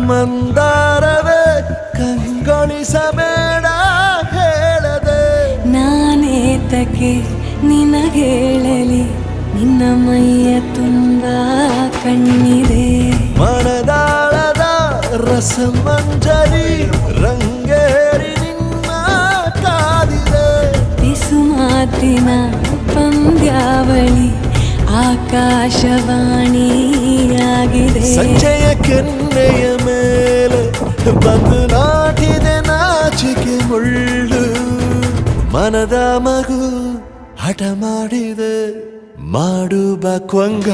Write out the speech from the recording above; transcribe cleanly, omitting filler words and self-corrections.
ಮಂದಾರವೇ ಕಂಗೊಳಿಸಬೇಡ ಹೇಳದೆ ನಾನೇತಕ್ಕೆ ನಿನಗೇಳಲಿ ನಿನ್ನ ಮೈಯ ತುಂಬ ಕಣ್ಣಿದೆ ಮನದಾಳದ ರಸಮಂಜರಿ ರಂಗೇರಿ ನಿನ್ನ ಕಾದಿದೆ ಬಿಸು ಮಾತಿನ ಪಂದ್ಯಾವಳಿ ಆಕಾಶವಾಣಿಯಾಗಿದೆ ಸಂಜೆಯ ಕೆನ್ನೆಯ ಮೇಲೆ ಬಂದು ನಾಟಿದೆ ನಾಚಿಕೆ ಮುಳ್ಳು ಮನದ ಮಗು ಹಠ ಮಾಡಿದೆ ಮಾಡುವ ಕೊಂಗ